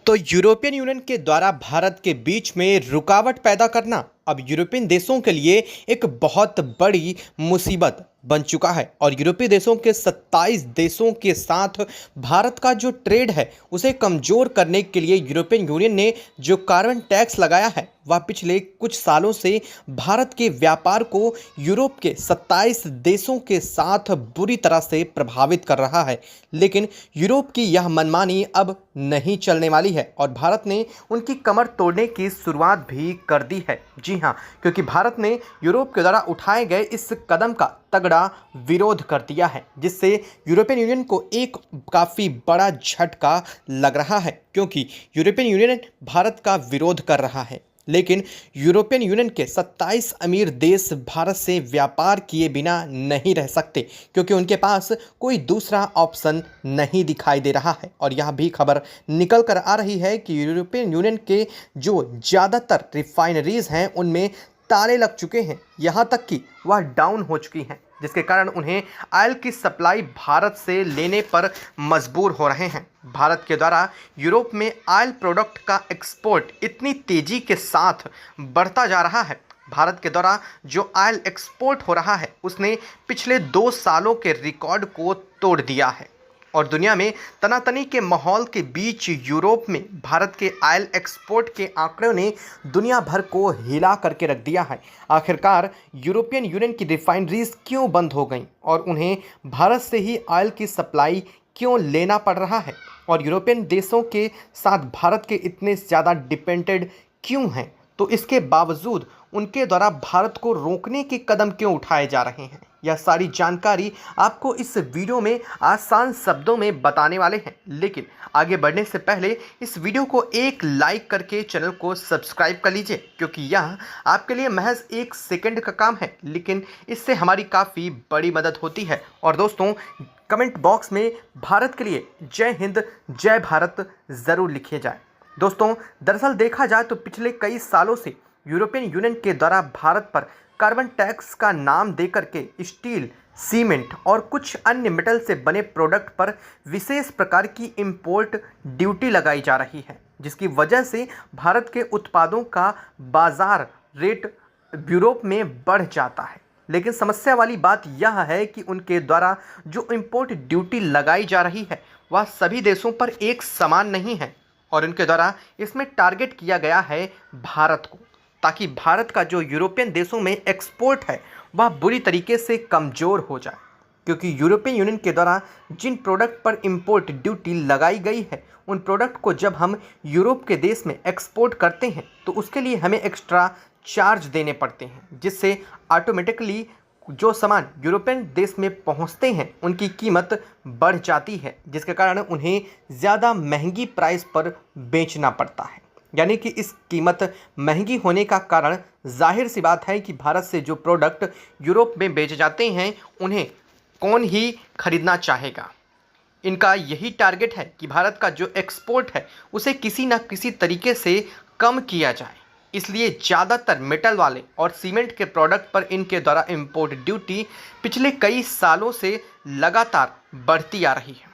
तो European union के द्वारा भारत के बीच में रुकावट पैदा करना अब यूरोपियन देशों के लिए एक बहुत बड़ी मुसीबत बन चुका है। और यूरोपीय देशों के 27 देशों के साथ भारत का जो ट्रेड है उसे कमज़ोर करने के लिए यूरोपियन यूनियन ने जो कार्बन टैक्स लगाया है वह पिछले कुछ सालों से भारत के व्यापार को यूरोप के 27 देशों के साथ बुरी तरह से प्रभावित कर रहा है। लेकिन यूरोप की यह मनमानी अब नहीं चलने वाली है और भारत ने उनकी कमर तोड़ने की शुरुआत भी कर दी है। जी हाँ, क्योंकि भारत ने यूरोप के द्वारा उठाए गए इस कदम का तगड़ा विरोध कर दिया है, जिससे यूरोपियन यूनियन को एक काफ़ी बड़ा झटका लग रहा है। क्योंकि यूरोपियन यूनियन भारत का विरोध कर रहा है, लेकिन यूरोपियन यूनियन के 27 अमीर देश भारत से व्यापार किए बिना नहीं रह सकते, क्योंकि उनके पास कोई दूसरा ऑप्शन नहीं दिखाई दे रहा है। और यह भी खबर निकल कर आ रही है कि यूरोपियन यूनियन के जो ज़्यादातर रिफाइनरीज हैं उनमें ताले लग चुके हैं, यहाँ तक कि वह डाउन हो चुकी हैं, जिसके कारण उन्हें ऑयल की सप्लाई भारत से लेने पर मजबूर हो रहे हैं। भारत के द्वारा यूरोप में ऑयल प्रोडक्ट का एक्सपोर्ट इतनी तेज़ी के साथ बढ़ता जा रहा है। भारत के द्वारा जो ऑयल एक्सपोर्ट हो रहा है उसने पिछले 2 सालों के रिकॉर्ड को तोड़ दिया है। और दुनिया में तनातनी के माहौल के बीच यूरोप में भारत के ऑयल एक्सपोर्ट के आंकड़ों ने दुनिया भर को हिला करके रख दिया है। आखिरकार यूरोपियन यूनियन की रिफाइनरीज क्यों बंद हो गईं और उन्हें भारत से ही ऑयल की सप्लाई क्यों लेना पड़ रहा है, और यूरोपियन देशों के साथ भारत के इतने ज़्यादा डिपेंडेड क्यों हैं, तो इसके बावजूद उनके द्वारा भारत को रोकने के कदम क्यों उठाए जा रहे हैं, यह सारी जानकारी आपको इस वीडियो में आसान शब्दों में बताने वाले हैं। लेकिन आगे बढ़ने से पहले इस वीडियो को एक लाइक करके चैनल को सब्सक्राइब कर लीजिए, क्योंकि यह आपके लिए महज 1 सेकंड का काम है, लेकिन इससे हमारी काफ़ी बड़ी मदद होती है। और दोस्तों, कमेंट बॉक्स में भारत के लिए जय हिंद जय भारत ज़रूर लिखे जाए। दोस्तों, दरअसल देखा जाए तो पिछले कई सालों से यूरोपियन यूनियन के द्वारा भारत पर कार्बन टैक्स का नाम देकर के स्टील, सीमेंट और कुछ अन्य मेटल से बने प्रोडक्ट पर विशेष प्रकार की इंपोर्ट ड्यूटी लगाई जा रही है, जिसकी वजह से भारत के उत्पादों का बाजार रेट यूरोप में बढ़ जाता है। लेकिन समस्या वाली बात यह है कि उनके द्वारा जो इंपोर्ट ड्यूटी लगाई जा रही है वह सभी देशों पर एक समान नहीं है, और उनके द्वारा इसमें टारगेट किया गया है भारत को, ताकि भारत का जो यूरोपियन देशों में एक्सपोर्ट है वह बुरी तरीके से कमज़ोर हो जाए। क्योंकि यूरोपियन यूनियन के द्वारा जिन प्रोडक्ट पर इंपोर्ट ड्यूटी लगाई गई है उन प्रोडक्ट को जब हम यूरोप के देश में एक्सपोर्ट करते हैं तो उसके लिए हमें एक्स्ट्रा चार्ज देने पड़ते हैं, जिससे ऑटोमेटिकली जो सामान यूरोपियन देश में पहुंचते हैं उनकी कीमत बढ़ जाती है, जिसके कारण उन्हें ज़्यादा महंगी प्राइस पर बेचना पड़ता है। यानी कि इस कीमत महंगी होने का कारण जाहिर सी बात है कि भारत से जो प्रोडक्ट यूरोप में बेचे जाते हैं उन्हें कौन ही खरीदना चाहेगा। इनका यही टारगेट है कि भारत का जो एक्सपोर्ट है उसे किसी न किसी तरीके से कम किया जाए। इसलिए ज़्यादातर मेटल वाले और सीमेंट के प्रोडक्ट पर इनके द्वारा इंपोर्ट ड्यूटी पिछले कई सालों से लगातार बढ़ती आ रही है,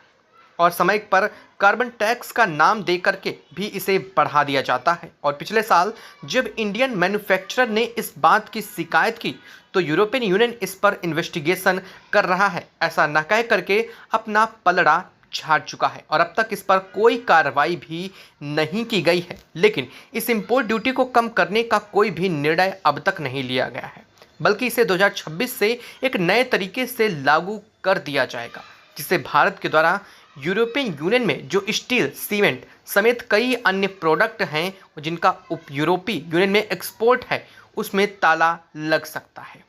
और समय पर कार्बन टैक्स का नाम दे करके भी इसे बढ़ा दिया जाता है। और पिछले साल जब इंडियन मैन्युफैक्चरर ने इस बात की शिकायत की तो यूरोपियन यूनियन इस पर इन्वेस्टिगेशन कर रहा है, ऐसा न कह करके अपना पलड़ा झाड़ चुका है, और अब तक इस पर कोई कार्रवाई भी नहीं की गई है। लेकिन इस इंपोर्ट ड्यूटी को कम करने का कोई भी निर्णय अब तक नहीं लिया गया है, बल्कि इसे 2026 से एक नए तरीके से लागू कर दिया जाएगा, जिससे भारत के द्वारा यूरोपियन यूनियन में जो स्टील, सीमेंट समेत कई अन्य प्रोडक्ट हैं जिनका यूरोपीय यूनियन में एक्सपोर्ट है उसमें ताला लग सकता है।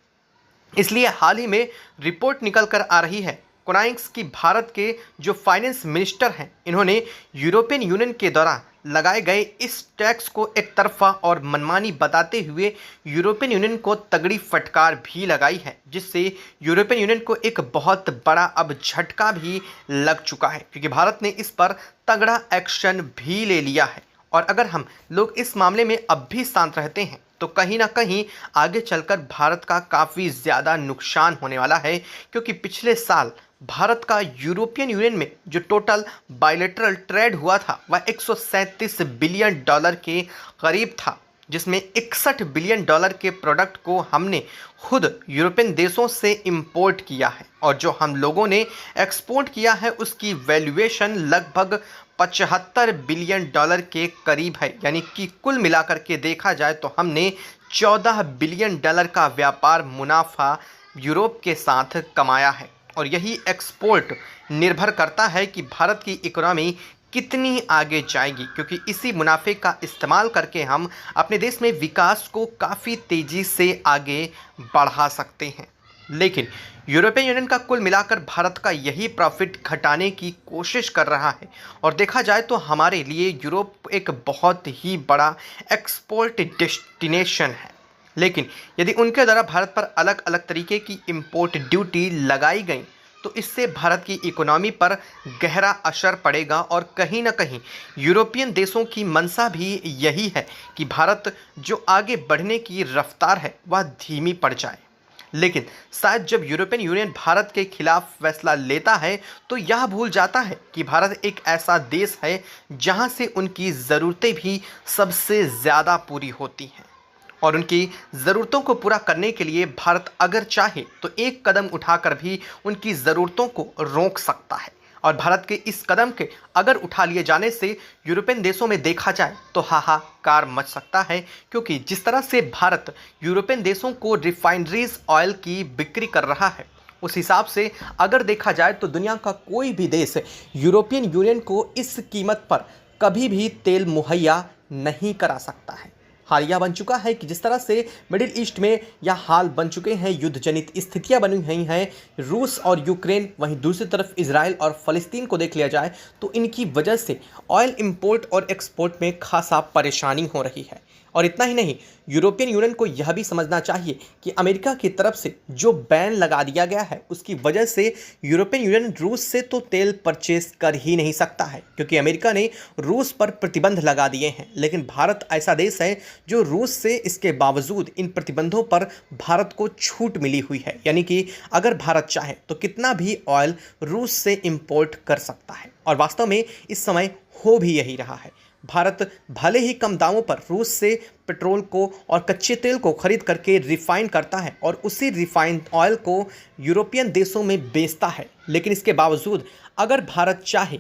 इसलिए हाल ही में रिपोर्ट निकल कर आ रही है कोनाइक्स की भारत के जो फाइनेंस मिनिस्टर हैं इन्होंने यूरोपियन यूनियन के द्वारा लगाए गए इस टैक्स को एक तरफा और मनमानी बताते हुए यूरोपियन यूनियन को तगड़ी फटकार भी लगाई है, जिससे यूरोपियन यूनियन को एक बहुत बड़ा अब झटका भी लग चुका है, क्योंकि भारत ने इस पर तगड़ा एक्शन भी ले लिया है। और अगर हम लोग इस मामले में अब भी शांत रहते हैं तो कहीं ना कहीं आगे चलकर भारत का काफ़ी ज़्यादा नुकसान होने वाला है, क्योंकि पिछले साल भारत का यूरोपियन यूनियन में जो टोटल बायलैटरल ट्रेड हुआ था वह 137 बिलियन डॉलर के करीब था, जिसमें 61 बिलियन डॉलर के प्रोडक्ट को हमने खुद यूरोपियन देशों से इंपोर्ट किया है और जो हम लोगों ने एक्सपोर्ट किया है उसकी वैल्यूएशन लगभग 75 बिलियन डॉलर के करीब है। यानी कि कुल मिलाकर के देखा जाए तो हमने 14 बिलियन डॉलर का व्यापार मुनाफा यूरोप के साथ कमाया है। और यही एक्सपोर्ट निर्भर करता है कि भारत की इकोनॉमी कितनी आगे जाएगी, क्योंकि इसी मुनाफे का इस्तेमाल करके हम अपने देश में विकास को काफ़ी तेज़ी से आगे बढ़ा सकते हैं। लेकिन यूरोपियन यूनियन का कुल मिलाकर भारत का यही प्रॉफिट घटाने की कोशिश कर रहा है और देखा जाए तो हमारे लिए यूरोप एक बहुत ही बड़ा एक्सपोर्ट डेस्टिनेशन है। लेकिन यदि उनके द्वारा भारत पर अलग अलग तरीके की इंपोर्ट ड्यूटी लगाई गई तो इससे भारत की इकोनॉमी पर गहरा असर पड़ेगा और कहीं ना कहीं यूरोपियन देशों की मंशा भी यही है कि भारत जो आगे बढ़ने की रफ्तार है वह धीमी पड़ जाए। लेकिन शायद जब यूरोपियन यूनियन भारत के खिलाफ फैसला लेता है तो यह भूल जाता है कि भारत एक ऐसा देश है जहां से उनकी ज़रूरतें भी सबसे ज़्यादा पूरी होती हैं और उनकी ज़रूरतों को पूरा करने के लिए भारत अगर चाहे तो एक कदम उठाकर भी उनकी ज़रूरतों को रोक सकता है। और भारत के इस कदम के अगर उठा लिए जाने से यूरोपियन देशों में देखा जाए तो हाहाकार मच सकता है, क्योंकि जिस तरह से भारत यूरोपियन देशों को रिफाइनरीज ऑयल की बिक्री कर रहा है उस हिसाब से अगर देखा जाए तो दुनिया का कोई भी देश यूरोपियन यूनियन को इस कीमत पर कभी भी तेल मुहैया नहीं करा सकता है। हालिया बन चुका है कि जिस तरह से मिडिल ईस्ट में यह हाल बन चुके हैं, युद्ध जनित स्थितियां बनी हुई हैं, रूस और यूक्रेन, वहीं दूसरी तरफ इजराइल और फ़लस्तीन को देख लिया जाए तो इनकी वजह से ऑयल इंपोर्ट और एक्सपोर्ट में खासा परेशानी हो रही है। और इतना ही नहीं, यूरोपियन यूनियन को यह भी समझना चाहिए कि अमेरिका की तरफ से जो बैन लगा दिया गया है उसकी वजह से यूरोपियन यूनियन रूस से तो तेल परचेस कर ही नहीं सकता है, क्योंकि अमेरिका ने रूस पर प्रतिबंध लगा दिए हैं। लेकिन भारत ऐसा देश है जो रूस से इसके बावजूद इन प्रतिबंधों पर भारत को छूट मिली हुई है। यानी कि अगर भारत चाहे तो कितना भी ऑयल रूस से इंपोर्ट कर सकता है और वास्तव में इस समय हो भी यही रहा है। भारत भले ही कम दामों पर रूस से पेट्रोल को और कच्चे तेल को खरीद करके रिफाइन करता है और उसी रिफाइंड ऑयल को यूरोपियन देशों में बेचता है, लेकिन इसके बावजूद अगर भारत चाहे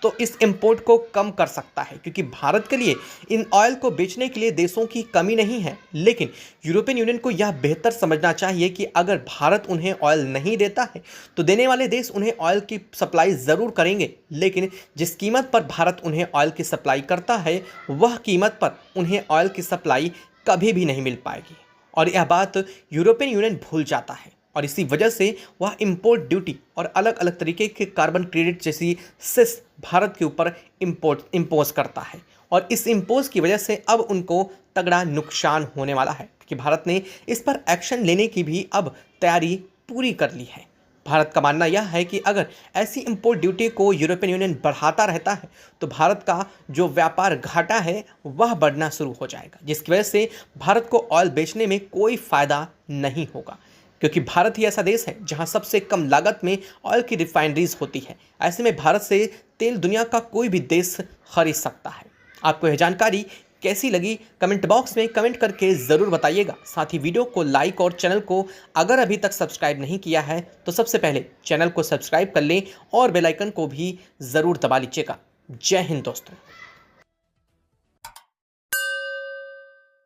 तो इस इंपोर्ट को कम कर सकता है, क्योंकि भारत के लिए इन ऑयल को बेचने के लिए देशों की कमी नहीं है। लेकिन यूरोपियन यूनियन को यह बेहतर समझना चाहिए कि अगर भारत उन्हें ऑयल नहीं देता है तो देने वाले देश उन्हें ऑयल की सप्लाई ज़रूर करेंगे, लेकिन जिस कीमत पर भारत उन्हें ऑयल की सप्लाई करता है वह कीमत पर उन्हें ऑयल की सप्लाई कभी भी नहीं मिल पाएगी। और यह बात यूरोपियन यूनियन भूल जाता है और इसी वजह से वह इंपोर्ट ड्यूटी और अलग अलग तरीके के कार्बन क्रेडिट जैसी सेस भारत के ऊपर इम्पोज करता है। और इस इम्पोज की वजह से अब उनको तगड़ा नुकसान होने वाला है, क्योंकि भारत ने इस पर एक्शन लेने की भी अब तैयारी पूरी कर ली है। भारत का मानना यह है कि अगर ऐसी इंपोर्ट ड्यूटी को यूरोपियन यूनियन बढ़ाता रहता है तो भारत का जो व्यापार घाटा है वह बढ़ना शुरू हो जाएगा, जिसकी वजह से भारत को ऑयल बेचने में कोई फ़ायदा नहीं होगा, क्योंकि भारत ही ऐसा देश है जहां सबसे कम लागत में ऑयल की रिफाइनरीज होती है। ऐसे में भारत से तेल दुनिया का कोई भी देश खरीद सकता है। आपको यह जानकारी कैसी लगी कमेंट बॉक्स में कमेंट करके ज़रूर बताइएगा। साथ ही वीडियो को लाइक और चैनल को अगर अभी तक सब्सक्राइब नहीं किया है तो सबसे पहले चैनल को सब्सक्राइब कर लें और बेल आइकन को भी ज़रूर दबा लीजिएगा। जय हिंद दोस्तों।